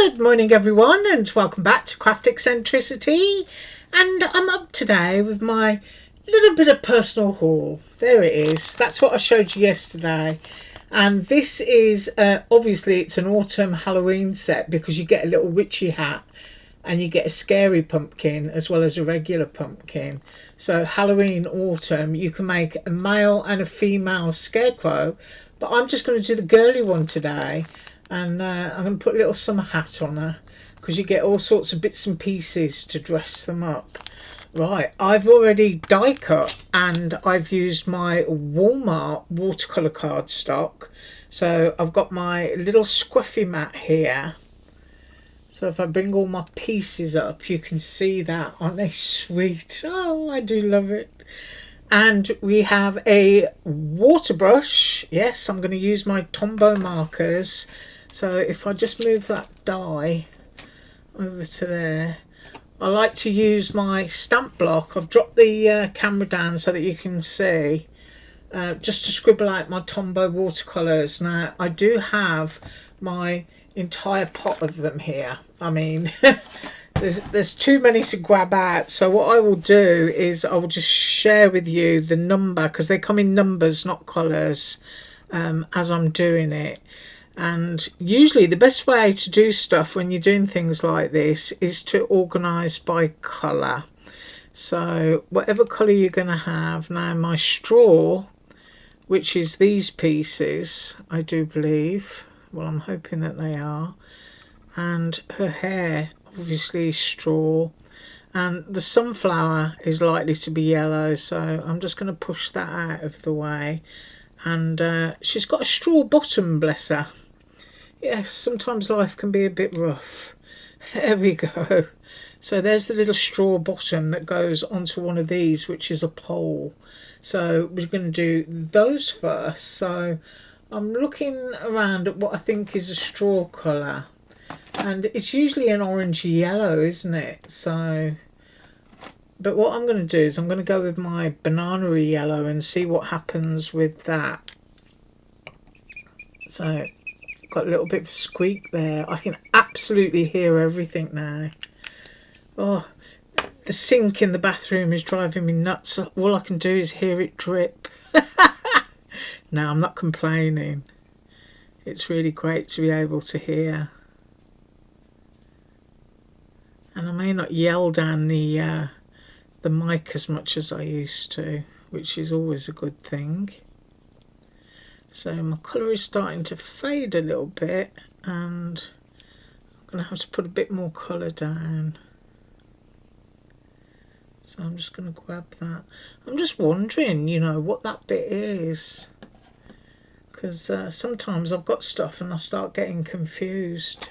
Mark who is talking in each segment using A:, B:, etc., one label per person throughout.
A: Good morning everyone and welcome back to Craft Eccentricity, and I'm up today with my little bit of personal haul. There it is. That's what I showed you yesterday, and this is obviously it's an autumn Halloween set because you get a little witchy hat and you get a scary pumpkin as well as a regular pumpkin. So Halloween autumn, you can make a male and a female scarecrow, but I'm just going to do the girly one today. And I'm going to put a little summer hat on her because you get all sorts of bits and pieces to dress them up. Right, I've already die cut and I've used my Walmart watercolour cardstock. So I've got my little scruffy mat here. So if I bring all my pieces up, you can see that. Aren't they sweet? Oh, I do love it. And we have a water brush. Yes, I'm going to use my Tombow markers. So if I just move that die over to there, I like to use my stamp block. I've dropped the camera down so that you can see, just to scribble out my Tombow watercolours. Now I do have my entire pot of them here. I mean there's too many to grab out, so what I will do is I will just share with you the number, because they come in numbers not colours, as I'm doing it. And usually the best way to do stuff when you're doing things like this is to organise by colour. So whatever colour you're going to have. Now my straw, which is these pieces, I do believe, well I'm hoping that they are, and her hair obviously is straw, and the sunflower is likely to be yellow, so I'm just going to push that out of the way. And she's got a straw bottom, bless her. Yes, sometimes life can be a bit rough. There we go. So there's the little straw bottom that goes onto one of these, which is a pole. So we're going to do those first. So I'm looking around at what I think is a straw colour, and it's usually an orangey yellow, isn't it? So, but what I'm going to do is I'm going to go with my banana-y yellow and see what happens with that. So got a little bit of a squeak there. I can absolutely hear everything now. Oh, the sink in the bathroom is driving me nuts. All I can do is hear it drip. No, I'm not complaining. It's really great to be able to hear. And I may not yell down the mic as much as I used to, which is always a good thing. So my colour is starting to fade a little bit, and I'm going to have to put a bit more colour down. So I'm just going to grab that. I'm just wondering, you know, what that bit is, because sometimes I've got stuff and I start getting confused.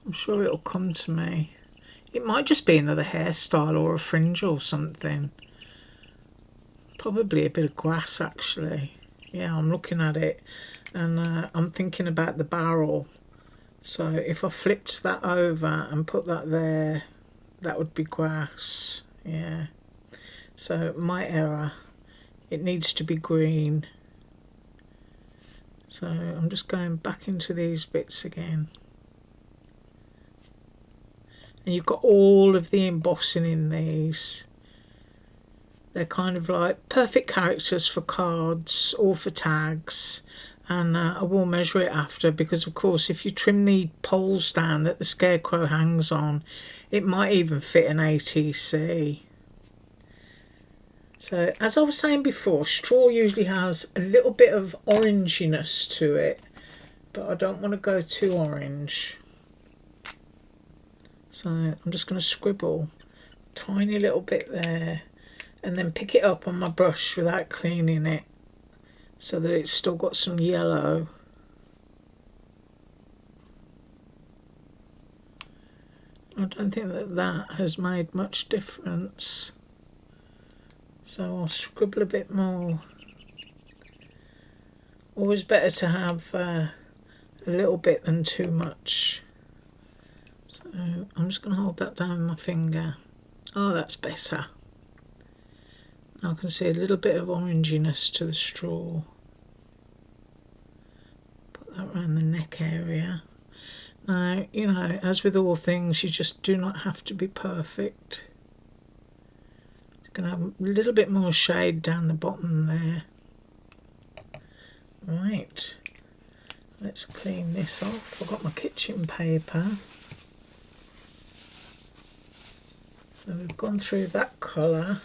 A: I'm sure it'll come to me. It might just be another hairstyle or a fringe or something. Probably a bit of grass, actually. Yeah, I'm looking at it and I'm thinking about the barrel. So if I flipped that over and put that there, that would be grass. Yeah. So my error. It needs to be green. So I'm just going back into these bits again. And you've got all of the embossing in these. They're kind of like perfect characters for cards or for tags. And I will measure it after, because of course if you trim the poles down that the scarecrow hangs on, it might even fit an ATC. So as I was saying before, straw usually has a little bit of oranginess to it, but I don't want to go too orange. So I'm just going to scribble a tiny little bit there, and then pick it up on my brush without cleaning it, so that it's still got some yellow. I don't think that has made much difference, so I'll scribble a bit more. Always better to have a little bit than too much. So I'm just going to hold that down with my finger. Oh, that's better. I can see a little bit of oranginess to the straw. Put that around the neck neck area. Now, you know, as with all things, you just do not have to be perfect. Going to have a little bit more shade down the bottom there. Right, let's clean this off. I've got my kitchen paper. So we've gone through that colour,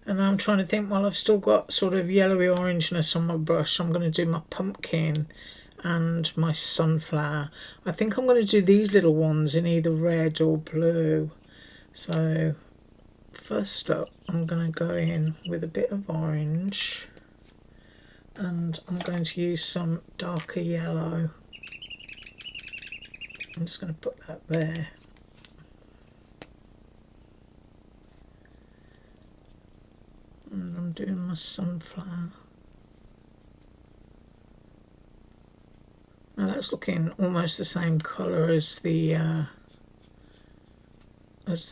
A: and I'm trying to think, while I've still got sort of yellowy orangeness on my brush, I'm going to do my pumpkin and my sunflower. I think I'm going to do these little ones in either red or blue. So first up, I'm going to go in with a bit of orange, and I'm going to use some darker yellow. I'm just going to put that there. And I'm doing my sunflower. Now that's looking almost the same colour as the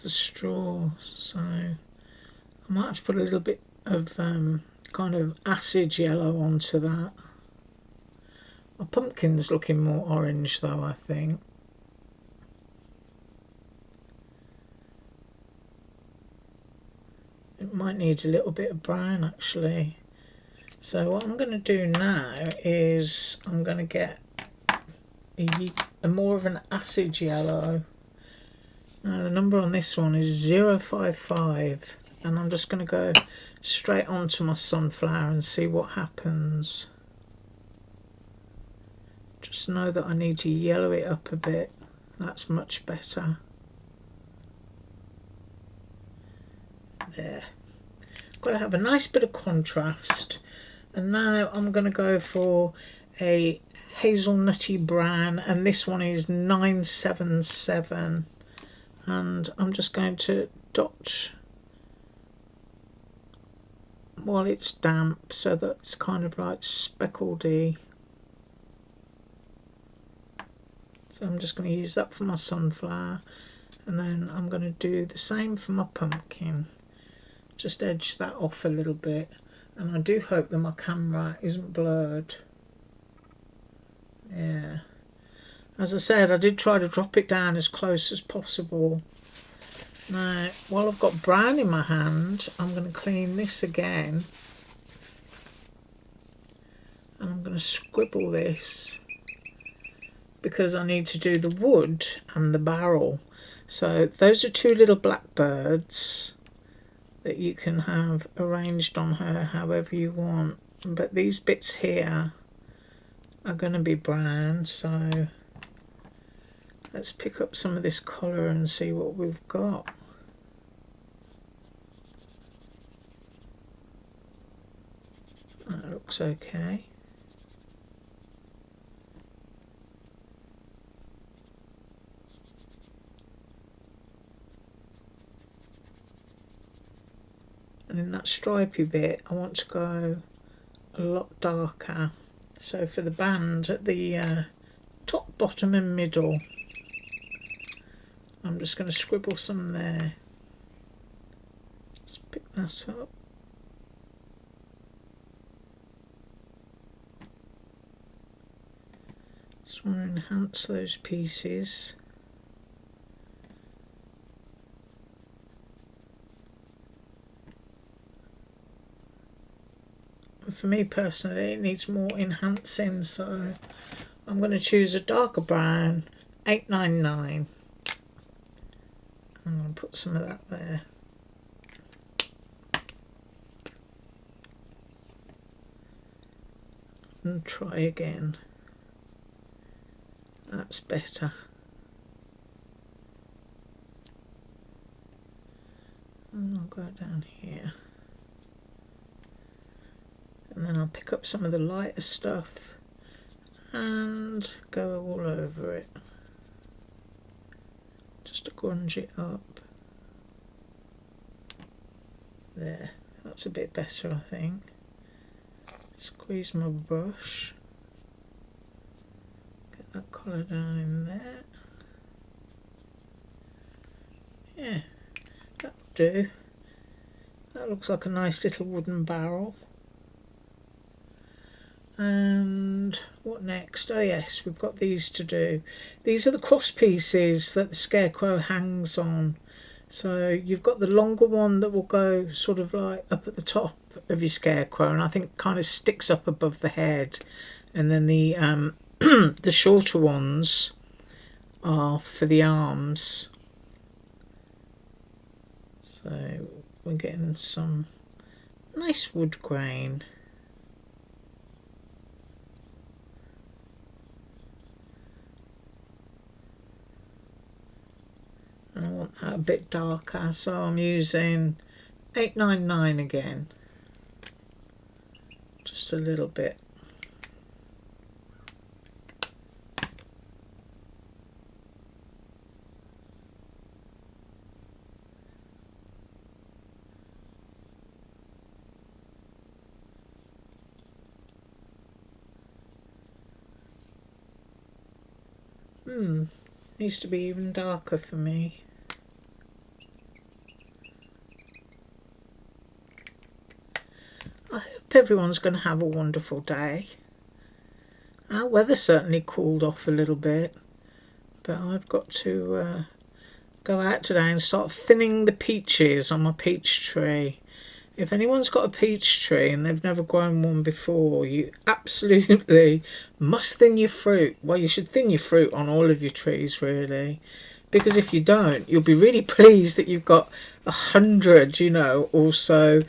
A: straw, so I might have to put a little bit of kind of acid yellow onto that. My pumpkin's looking more orange though, I think. It might need a little bit of brown actually. So what I'm going to do now is I'm going to get a more of an acid yellow. Now the number on this one is 055, and I'm just going to go straight onto my sunflower and see what happens. Just know that I need to yellow it up a bit. That's much better. There. Got to have a nice bit of contrast. And now I'm going to go for a hazelnutty brown, and this one is 977, and I'm just going to dot while it's damp so that it's kind of like speckledy. So I'm just going to use that for my sunflower, and then I'm going to do the same for my pumpkin. Just edge that off a little bit, and I do hope that my camera isn't blurred. Yeah, as I said, I did try to drop it down as close as possible. Now, while I've got brown in my hand, I'm going to clean this again, and I'm going to scribble this because I need to do the wood and the barrel. So those are two little blackbirds that you can have arranged on her however you want, but these bits here are going to be brown, so let's pick up some of this colour and see what we've got. That looks okay. And in that stripy bit I want to go a lot darker. So for the band at the top, bottom and middle, I'm just going to scribble some there. Just pick that up. Just want to enhance those pieces. For me personally, it needs more enhancing, so I'm going to choose a darker brown, 899. I'm going to put some of that there. And try again. That's better. And I'll go down here. And then I'll pick up some of the lighter stuff and go all over it, just to grunge it up. There, that's a bit better, I think. Squeeze my brush, get that colour down in there. Yeah, that'll do. That looks like a nice little wooden barrel. And what next? Oh yes, we've got these to do. These are the cross pieces that the scarecrow hangs on. So you've got the longer one that will go sort of like up at the top of your scarecrow, and I think kind of sticks up above the head. And then the the shorter ones are for the arms. So we're getting some nice wood grain. And I want that a bit darker, so I'm using 899 again. Just a little bit. Needs to be even darker for me. I hope everyone's going to have a wonderful day. Our weather certainly cooled off a little bit, but I've got to go out today and start thinning the peaches on my peach tree. If anyone's got a peach tree and they've never grown one before, you absolutely must thin your fruit. Well, you should thin your fruit on all of your trees, really. Because if you don't, you'll be really pleased that you've got 100, or so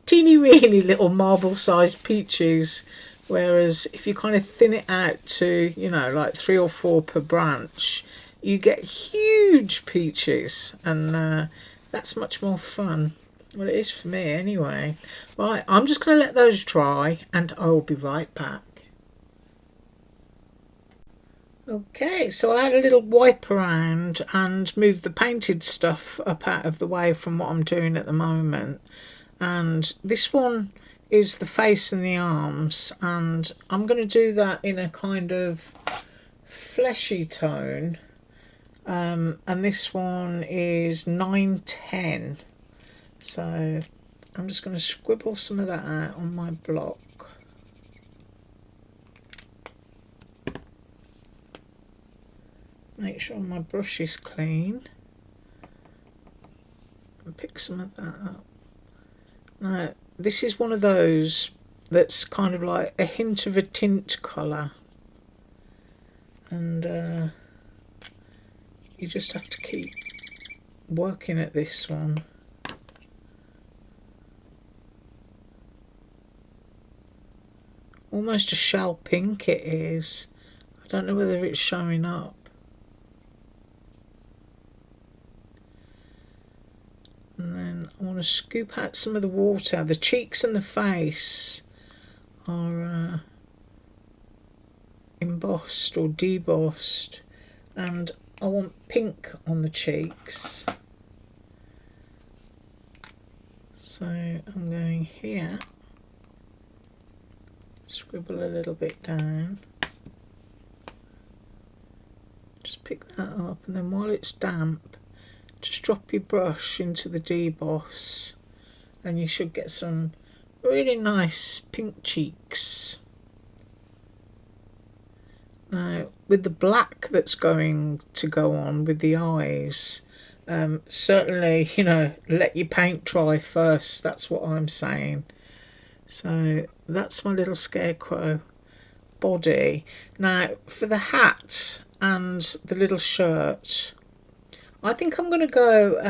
A: teeny weeny little marble-sized peaches. Whereas if you kind of thin it out to, like 3 or 4 per branch, you get huge peaches. And that's much more fun. Well, it is for me anyway. Right, I'm just going to let those dry and I'll be right back. Okay, so I had a little wipe around and moved the painted stuff up out of the way from what I'm doing at the moment. And this one is the face and the arms, and I'm going to do that in a kind of fleshy tone. And this one is 910. So I'm just going to scribble some of that out on my block. Make sure my brush is clean. And pick some of that up. Now, this is one of those that's kind of like a hint of a tint colour. And you just have to keep working at this one. Almost a shell pink it is. I don't know whether it's showing up. And then I want to scoop out some of the water. The cheeks and the face are embossed or debossed. And I want pink on the cheeks. So I'm going here. Scribble a little bit down. Just pick that up, and then while it's damp, just drop your brush into the deboss and you should get some really nice pink cheeks. Now, with the black that's going to go on with the eyes, certainly, let your paint dry first. That's what I'm saying. So that's my little scarecrow body. Now, for the hat and the little shirt, I think I'm going to go,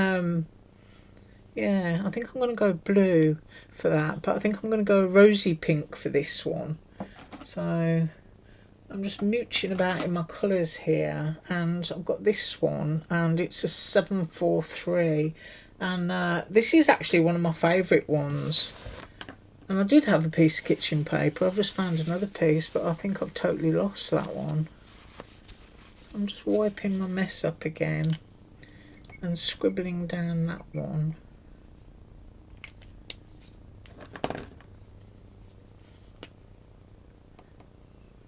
A: I think I'm going to go blue for that. But I think I'm going to go rosy pink for this one. So I'm just mooching about in my colours here. And I've got this one, and it's a 743. And this is actually one of my favourite ones. And I did have a piece of kitchen paper. I've just found another piece, but I think I've totally lost that one. So I'm just wiping my mess up again and scribbling down that one.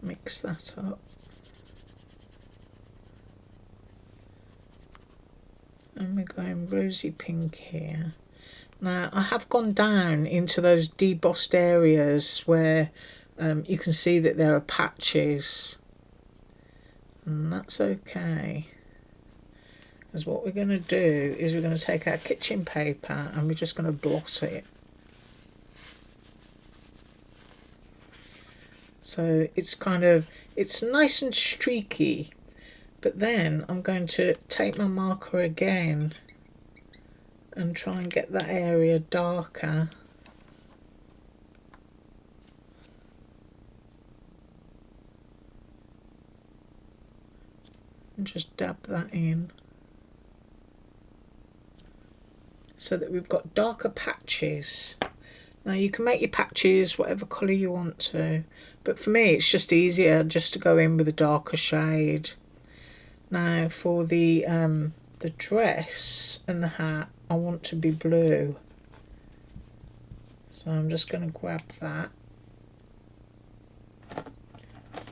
A: Mix that up. And we're going rosy pink here. Now, I have gone down into those debossed areas where You can see that there are patches, and that's okay. Because what we're going to do is we're going to take our kitchen paper and we're just going to blot it. So it's it's nice and streaky, but then I'm going to take my marker again and try and get that area darker. And just dab that in so that we've got darker patches. Now you can make your patches whatever colour you want to, but for me it's just easier just to go in with a darker shade. Now for the dress and the hat, I want to be blue, so I'm just going to grab that,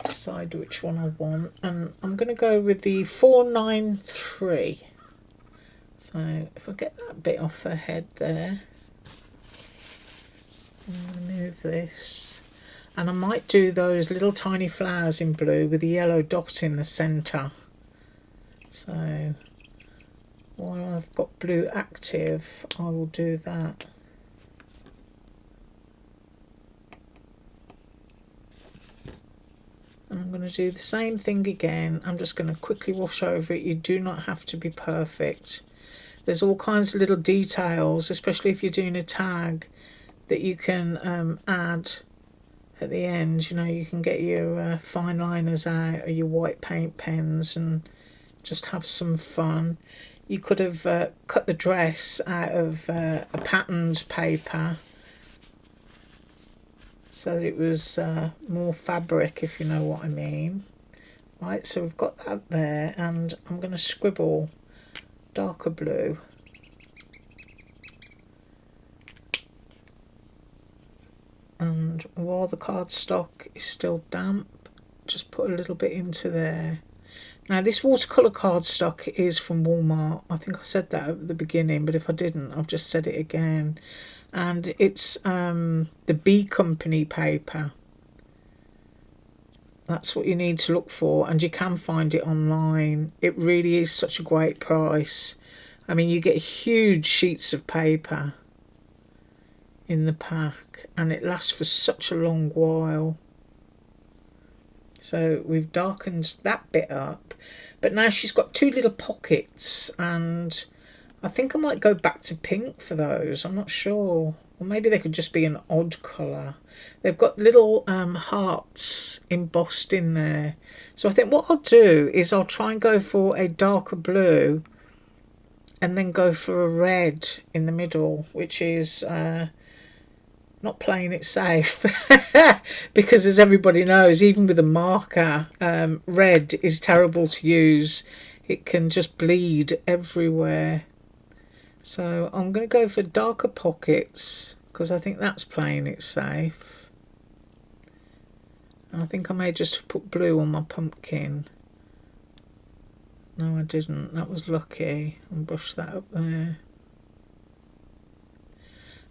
A: decide which one I want, and I'm going to go with the 493. So if I get that bit off her head there, I'm going to move this, and I might do those little tiny flowers in blue with a yellow dot in the centre. So while I've got blue active, I will do that. And I'm going to do the same thing again. I'm just going to quickly wash over it. You do not have to be perfect. There's all kinds of little details, especially if you're doing a tag, that you can add at the end. You know, you can get your fine liners out or your white paint pens and just have some fun. You could have cut the dress out of a patterned paper so that it was more fabric, if you know what I mean. Right, so we've got that there, and I'm going to scribble darker blue. And while the cardstock is still damp, just put a little bit into there. Now this watercolour cardstock is from Walmart. I think I said that at the beginning, but if I didn't, I've just said it again. And it's the B Company paper. That's what you need to look for, and you can find it online. It really is such a great price. I mean, you get huge sheets of paper in the pack, and it lasts for such a long while. So we've darkened that bit up, but now she's got two little pockets, and I think I might go back to pink for those. I'm not sure. Or maybe they could just be an odd colour. They've got little hearts embossed in there. So I think what I'll do is I'll try and go for a darker blue and then go for a red in the middle, which is not playing it safe. Because as everybody knows, even with a marker, red is terrible to use. It can just bleed everywhere. So I'm going to go for darker pockets because I think that's playing it safe. And I think I may just have put blue on my pumpkin. No, I didn't. That was lucky. I'll brush that up there.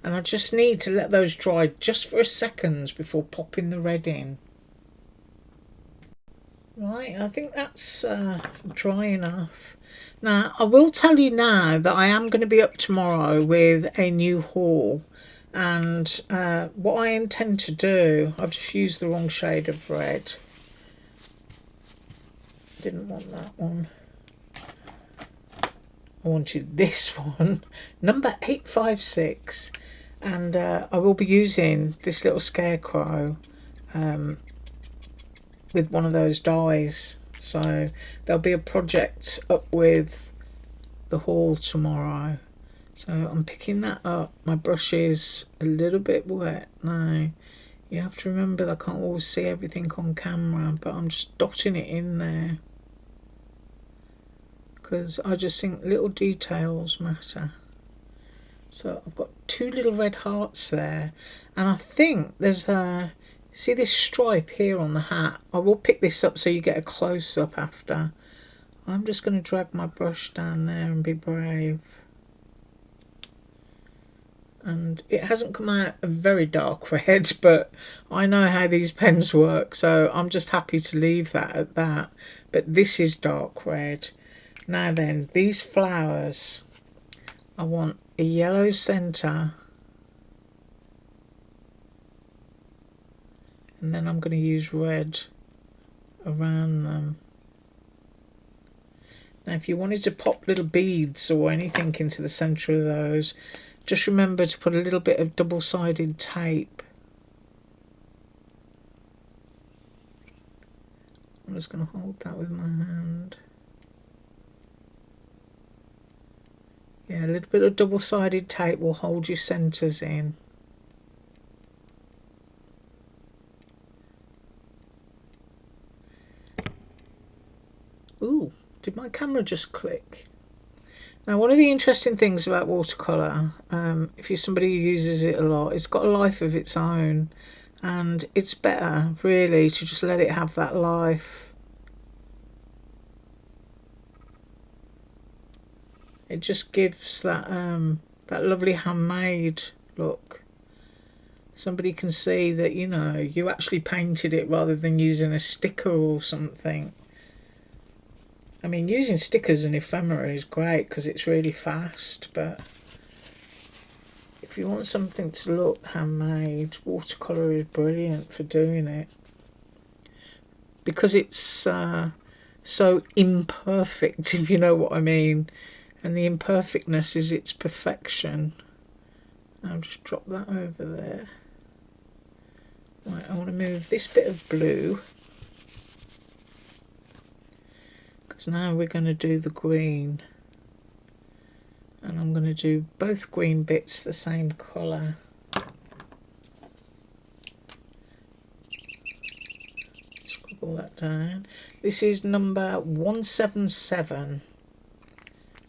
A: And I just need to let those dry just for a second before popping the red in. Right, I think that's dry enough. Now, I will tell you now that I am going to be up tomorrow with a new haul. And what I intend to do, I've just used the wrong shade of red. Didn't want that one. I wanted this one, number 856. And I will be using this little scarecrow with one of those dies. So there'll be a project up with the haul tomorrow. So I'm picking that up. My brush is a little bit wet now. You have to remember that I can't always see everything on camera, but I'm just dotting it in there because I just think little details matter. So I've got two little red hearts there, and I think there's a, see this stripe here on the hat? I will pick this up so you get a close-up after. I'm just going to drag my brush down there and be brave. And it hasn't come out a very dark red, but I know how these pens work, so I'm just happy to leave that at that. But this is dark red. Now then, these flowers, I want a yellow centre, and then I'm going to use red around them. Now if you wanted to pop little beads or anything into the centre of those, just remember to put a little bit of double-sided tape. I'm just going to hold that with my hand. Yeah, a little bit of double-sided tape will hold your centres in. Ooh, did my camera just click? Now, one of the interesting things about watercolour, if you're somebody who uses it a lot, it's got a life of its own, and it's better, really, to just let it have that life. It just gives that that lovely handmade look. Somebody can see that, you know, you actually painted it rather than using a sticker or something. I mean, using stickers and ephemera is great because it's really fast, but if you want something to look handmade, watercolour is brilliant for doing it. Because it's so imperfect, if you know what I mean. And the imperfectness is its perfection. I'll just drop that over there. Right, I want to move this bit of blue, because now we're going to do the green. And I'm going to do both green bits the same colour. Scribble that down. This is number 177,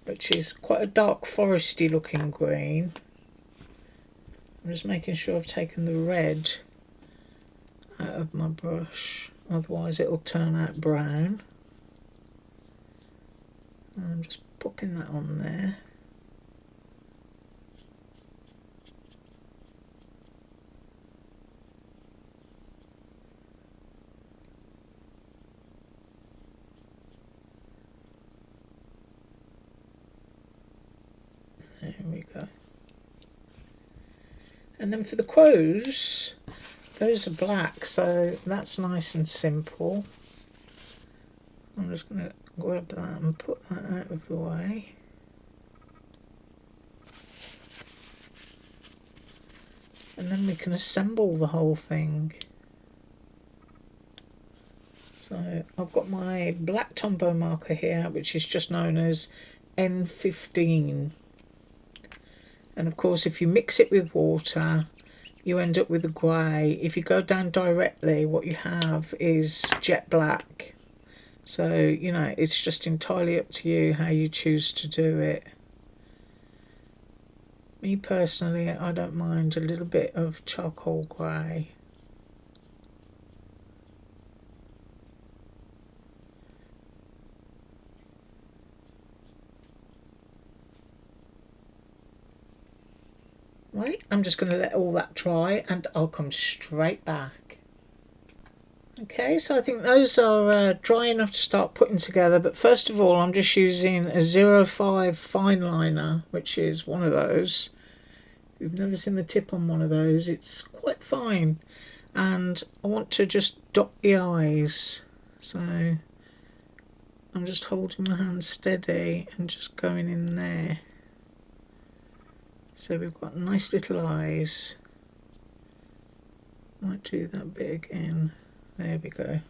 A: which is quite a dark foresty looking green. I'm just making sure I've taken the red out of my brush, otherwise it'll turn out brown. And I'm just popping that on there. There we go. And then for the crows, those are black, so that's nice and simple. I'm just going to grab that and put that out of the way. And then we can assemble the whole thing. So I've got my black Tombow marker here, which is just known as N15. And of course, if you mix it with water, you end up with a grey. If you go down directly, what you have is jet black. So, you know, it's just entirely up to you how you choose to do it. Me personally, I don't mind a little bit of charcoal grey. Right, I'm just going to let all that dry and I'll come straight back. Okay, so I think those are dry enough to start putting together, but first of all I'm just using a 05 fine liner, which is one of those. If you've never seen the tip on one of those, it's quite fine, and I want to just dot the eyes, so I'm just holding my hand steady and just going in there. So we've got nice little eyes. Might do that bit again. There we go.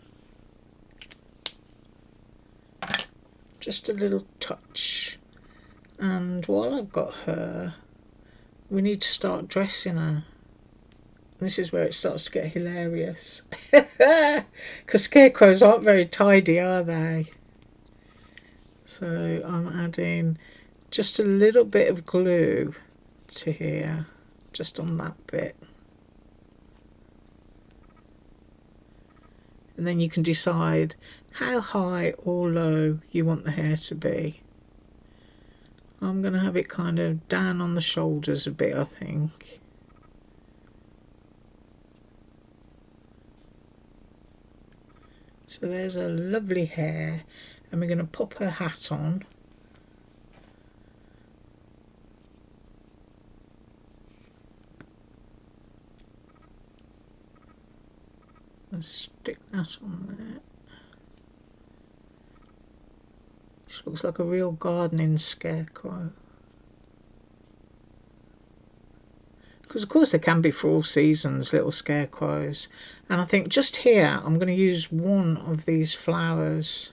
A: Just a little touch. And while I've got her, we need to start dressing her. This is where it starts to get hilarious. Because scarecrows aren't very tidy, are they? So I'm adding just a little bit of glue to here, just on that bit. And then you can decide how high or low you want the hair to be. I'm going to have it kind of down on the shoulders a bit, I think. So there's a lovely hair, and we're going to pop her hat on. And stick that on there. She looks like a real gardening scarecrow. Because of course they can be for all seasons, little scarecrows. And I think just here I'm going to use one of these flowers,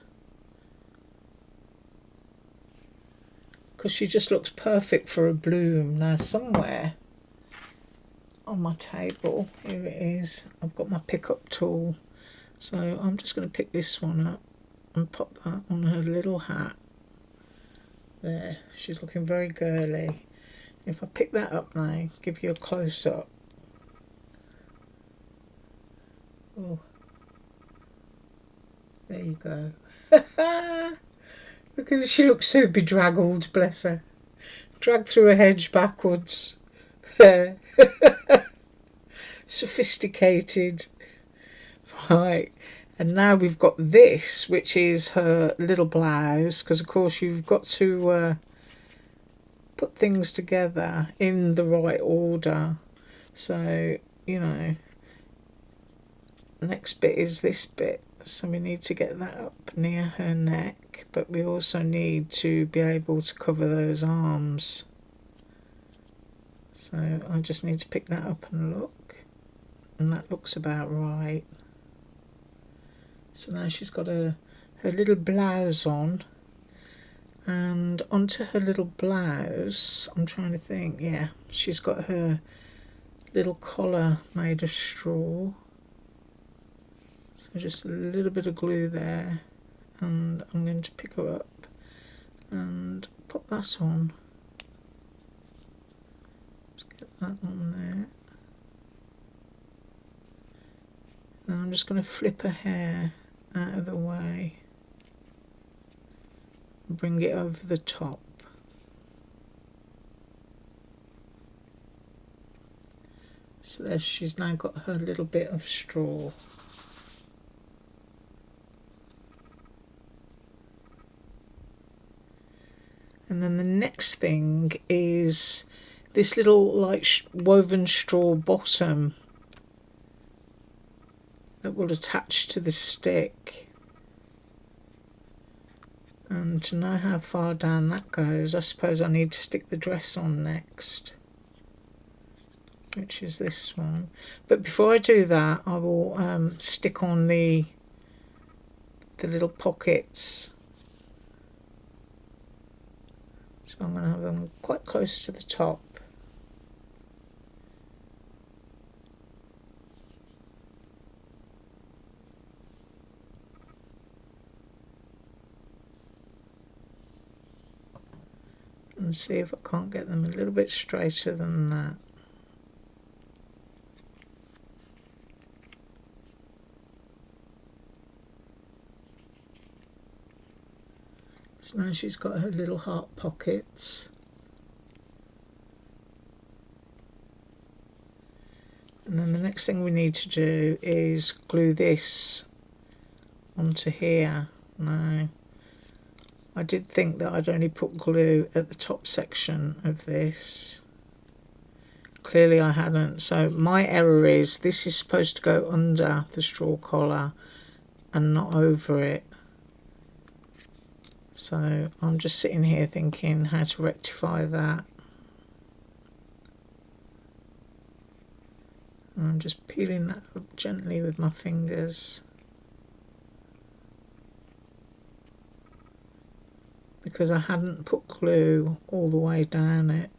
A: because she just looks perfect for a bloom. Now somewhere on my table, here it is, I've got my pickup tool. So I'm just going to pick this one up and pop that on her little hat. There, she's looking very girly. If I pick that up now, give you a close-up. Oh, there you go. Look at her, she looks so bedraggled, bless her. Dragged through a hedge backwards. Sophisticated. Right, and now we've got this, which is her little blouse, because of course you've got to put things together in the right order. So, you know, the next bit is this bit. So we need to get that up near her neck, but we also need to be able to cover those arms. So I just need to pick that up and look, and that looks about right. So now she's got her little blouse on, and onto her little blouse, I'm trying to think, yeah, she's got her little collar made of straw. So just a little bit of glue there, and I'm going to pick her up and pop that on. Let's get that on there. And I'm just going to flip her hair out of the way and bring it over the top. So there, she's now got her little bit of straw. And then the next thing is this little like woven straw bottom that will attach to the stick. And to know how far down that goes, I suppose I need to stick the dress on next, which is this one. But before I do that, I will stick on the little pockets. So I'm going to have them quite close to the top. And see if I can't get them a little bit straighter than that. So now she's got her little heart pockets. And then the next thing we need to do is glue this onto here. Now, I did think that I'd only put glue at the top section of this. Clearly I hadn't. So my error is this is supposed to go under the straw collar and not over it. So I'm just sitting here thinking how to rectify that. And I'm just peeling that up gently with my fingers, because I hadn't put glue all the way down it.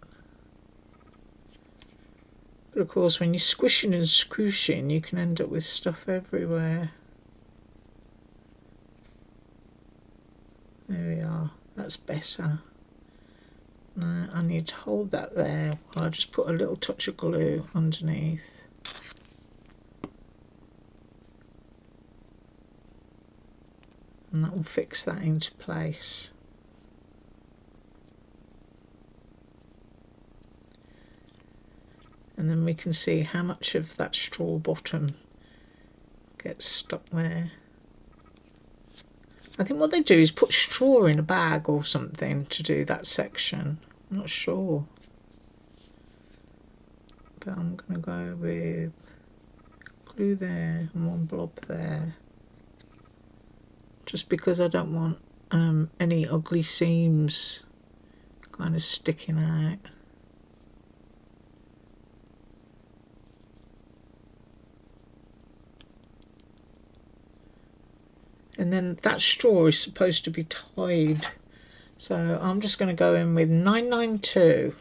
A: But of course when you're squishing and squooshing, you can end up with stuff everywhere. There we are, that's better. Now I need to hold that there while I just put a little touch of glue underneath. And that will fix that into place. And then we can see how much of that straw bottom gets stuck there. I think what they do is put straw in a bag or something to do that section. I'm not sure. But I'm going to go with glue there and one blob there. Just because I don't want any ugly seams kind of sticking out. And then that straw is supposed to be tied. So I'm just going to go in with 992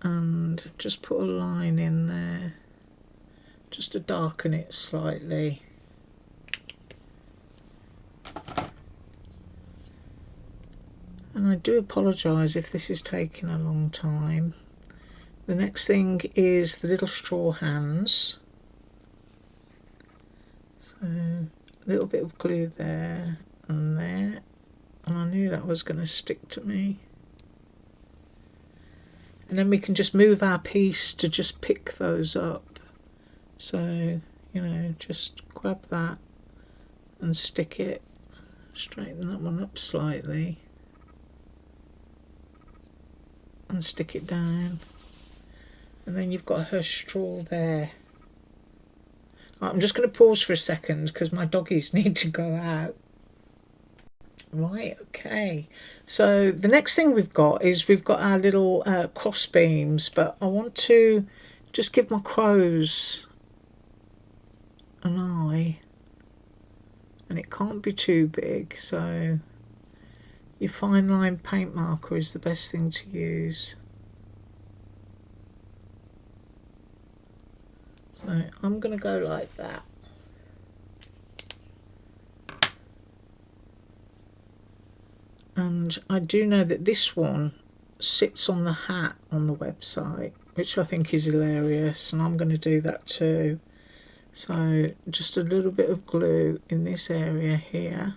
A: and just put a line in there just to darken it slightly. And I do apologise if this is taking a long time. The next thing is the little straw hands. So a little bit of glue there and there, and I knew that was going to stick to me. And then we can just move our piece to just pick those up. So, you know, just grab that and stick it, straighten that one up slightly and stick it down. And then you've got her straw there. I'm just going to pause for a second because my doggies need to go out. Right, okay. So the next thing we've got is we've got our little cross beams, but I want to just give my crows an eye. And it can't be too big, so your fine line paint marker is the best thing to use. So I'm going to go like that. And I do know that this one sits on the hat on the website, which I think is hilarious, and I'm going to do that too. So just a little bit of glue in this area here.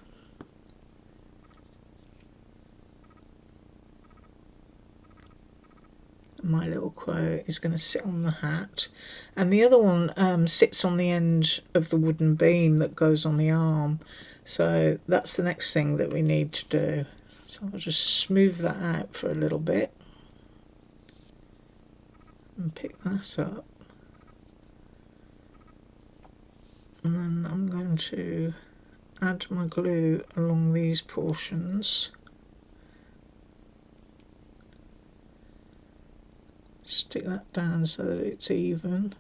A: My little crow is going to sit on the hat, and the other one sits on the end of the wooden beam that goes on the arm. So that's the next thing that we need to do. So I'll just smooth that out for a little bit and pick that up, and then I'm going to add my glue along these portions. Stick that down so that it's even.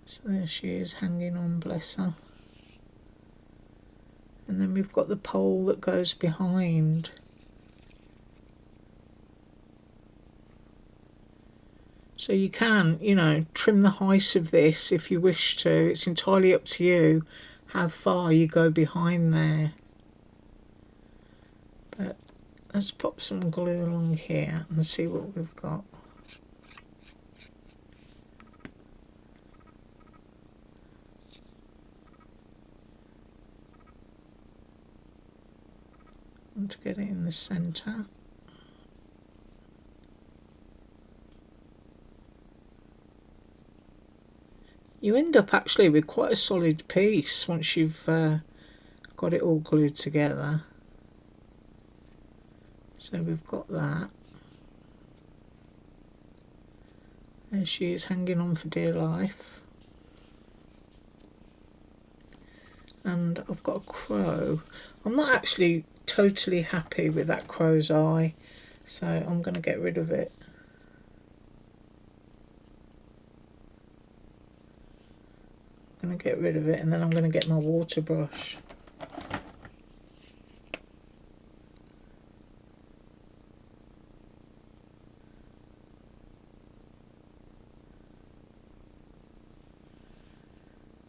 A: So there she is hanging on, bless her. And then we've got the pole that goes behind. So you can, you know, trim the height of this if you wish to. It's entirely up to you how far you go behind there. But let's pop some glue along here and see what we've got. And to get it in the centre. You end up actually with quite a solid piece once you've got it all glued together. So we've got that. There she is hanging on for dear life. And I've got a crow. I'm not actually totally happy with that crow's eye, so I'm going to get rid of it. I'm going to get rid of it, and then I'm going to get my water brush.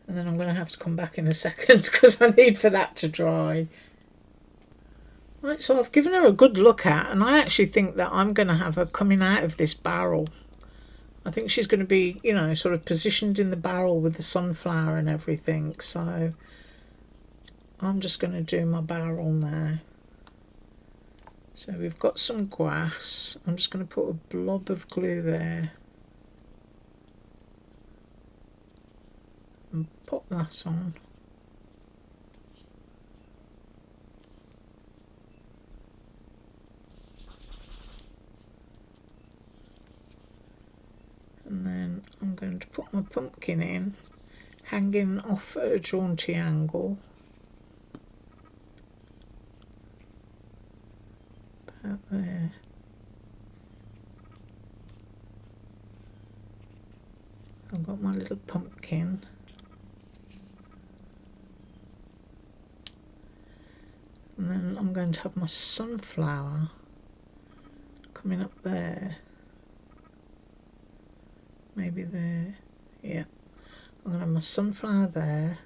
A: And then I'm going to have to come back in a second because I need for that to dry. Right, so I've given her a good look at, and I actually think that I'm going to have her coming out of this barrel. I think she's going to be, you know, sort of positioned in the barrel with the sunflower and everything. So I'm just going to do my barrel now. So we've got some grass. I'm just going to put a blob of glue there and pop that on. And then I'm going to put my pumpkin in, hanging off at a jaunty angle. About there. I've got my little pumpkin. And then I'm going to have my sunflower coming up there. Maybe there. Yeah. I'm going to have my sunflower there.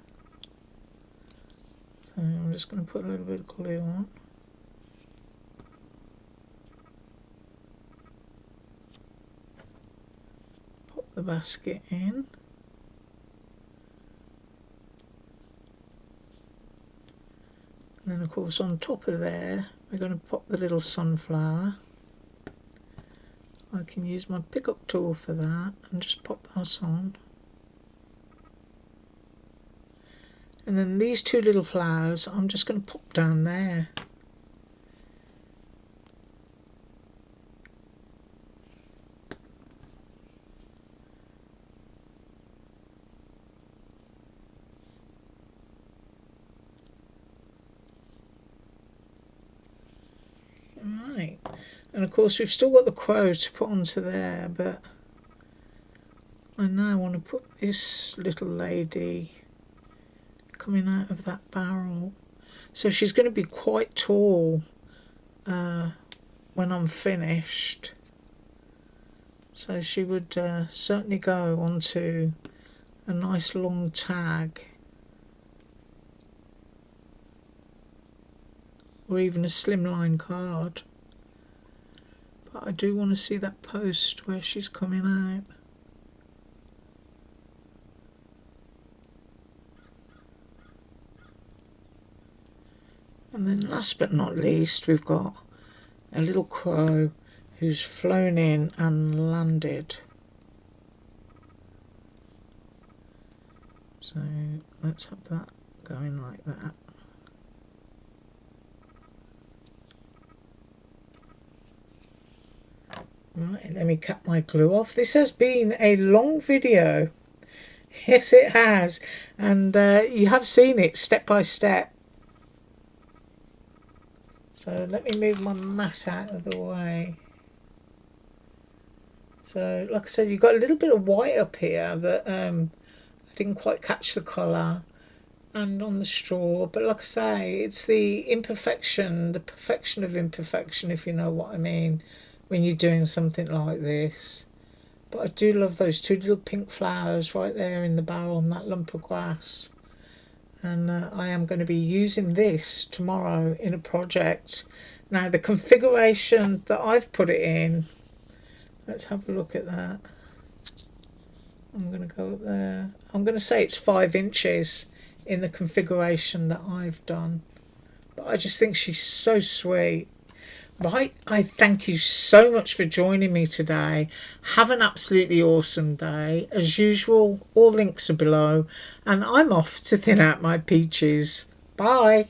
A: So I'm just going to put a little bit of glue on. Pop the basket in. And then of course on top of there we're going to pop the little sunflower. I can use my pick-up tool for that and just pop that on. And then these two little flowers I'm just going to pop down there. Right, and of course we've still got the crow to put onto there, but I now want to put this little lady coming out of that barrel. So she's going to be quite tall when I'm finished. So she would certainly go onto a nice long tag, or even a slimline card. But I do want to see that post where she's coming out. And then last but not least, we've got a little crow who's flown in and landed. So let's have that going like that. Right, let me cut my glue off. This has been a long video. Yes, it has. And you have seen it step by step. So let me move my mat out of the way. So like I said, you've got a little bit of white up here that I didn't quite catch the colour, and on the straw. But like I say, it's the imperfection, the perfection of imperfection, if you know what I mean, when you're doing something like this. But I do love those two little pink flowers right there in the barrel and that lump of grass. And I am going to be using this tomorrow in a project. Now the configuration that I've put it in, let's have a look at that. I'm going to go up there. I'm going to say it's 5 inches in the configuration that I've done. But I just think she's so sweet. Right, I thank you so much for joining me today. Have an absolutely awesome day. As usual, all links are below. And I'm off to thin out my peaches. Bye.